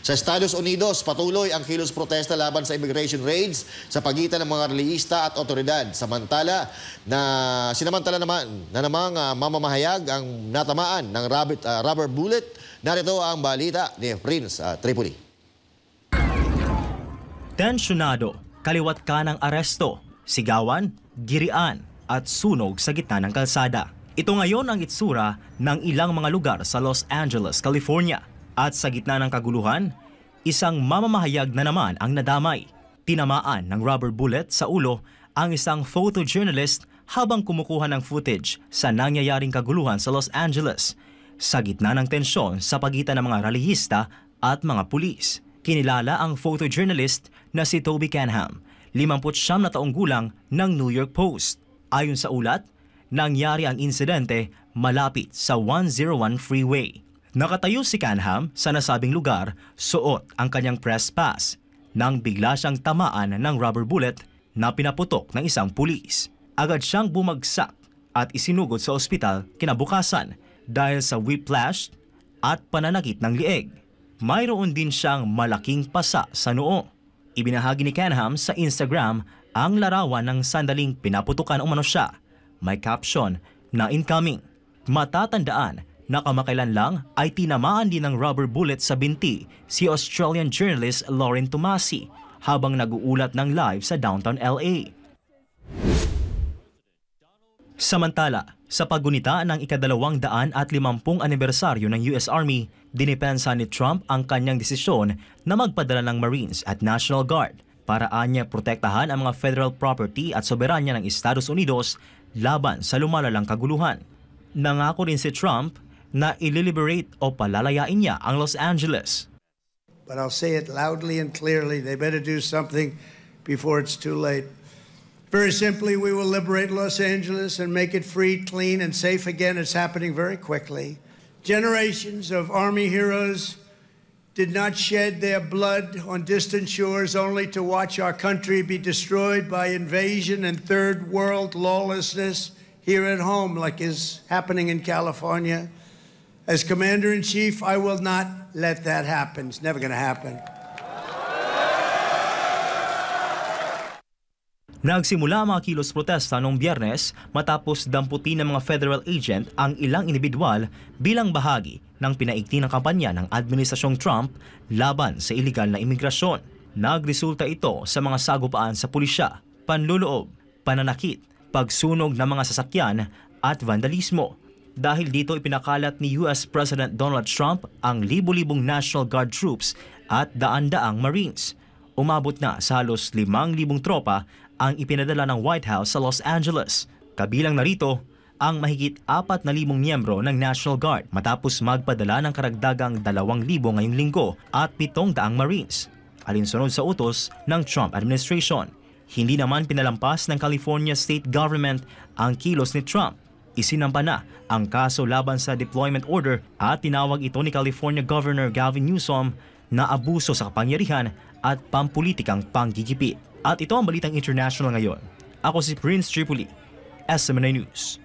Sa Estados Unidos, patuloy ang kilos protesta laban sa immigration raids sa pagitan ng mga relihista at otoridad. Sinamantala naman mamamahayag ang natamaan ng rubber bullet. Narito ang balita ni Prince Tripoli. Tensyonado, kaliwat kanang aresto, sigawan, girian at sunog sa gitna ng kalsada. Ito ngayon ang itsura ng ilang mga lugar sa Los Angeles, California. At sa gitna ng kaguluhan, isang mamamahayag na naman ang nadamay. Tinamaan ng rubber bullet sa ulo ang isang photojournalist habang kumukuha ng footage sa nangyayaring kaguluhan sa Los Angeles sa gitna ng tensyon sa pagitan ng mga relihista at mga pulis. Kinilala ang photojournalist na si Toby Canham, 59 na taong gulang ng New York Post. Ayon sa ulat, nangyari ang insidente malapit sa 101 freeway. Nakatayo si Canham sa nasabing lugar, suot ang kanyang press pass nang bigla siyang tamaan ng rubber bullet na pinaputok ng isang pulis. Agad siyang bumagsak at isinugod sa ospital kinabukasan dahil sa whiplash at pananakit ng lieg. Mayroon din siyang malaking pasa sa noo. Ibinahagi ni Canham sa Instagram ang larawan ng sandaling pinaputukan umano siya. May caption na incoming. Matatandaan na kamakailan lang ay tinamaan din ng rubber bullet sa binti si Australian journalist Lauren Tomasi habang nag-uulat ng live sa downtown LA. Samantala, sa paggunita ng ika-250 anibersaryo ng US Army, dinipensa ni Trump ang kanyang desisyon na magpadala ng Marines at National Guard para anya protektahan ang mga federal property at soberanya ng Estados Unidos laban sa lumalalang kaguluhan. Nangako rin si Trump na ililiberate o palalayain niya ang Los Angeles. But I'll say it loudly and clearly, they better do something before it's too late. Very simply, we will liberate Los Angeles and make it free, clean, and safe again. It's happening very quickly. Generations of Army heroes did not shed their blood on distant shores only to watch our country be destroyed by invasion and third world lawlessness here at home, like is happening in California. As Commander-in-Chief, I will not let that happen. It's never going to happen. Nagsimula ang mga kilos protesta noong Biyernes matapos damputin ng mga federal agent ang ilang individual bilang bahagi ng pinaigting ng kampanya ng Administrasyong Trump laban sa iligal na imigrasyon. Nagresulta ito sa mga sagupaan sa pulisya, panluloob, pananakit, pagsunog ng mga sasakyan at vandalismo. Dahil dito ipinakalat ni US President Donald Trump ang libo-libong National Guard troops at daan-daang Marines. Umabot na sa halos 5,000 tropa ang ipinadala ng White House sa Los Angeles. Kabilang narito ang mahigit 4,000 miyembro ng National Guard matapos magpadala ng karagdagang 2,000 ngayong linggo at 700 Marines. Alinsunod sa utos ng Trump administration. Hindi naman pinalampas ng California State Government ang kilos ni Trump. Isinampa na ang kaso laban sa deployment order at tinawag ito ni California Governor Gavin Newsom na abuso sa kapangyarihan at pampulitikang panggigipit. At ito ang balitang international ngayon. Ako si Prince Tripoli, SMNI News.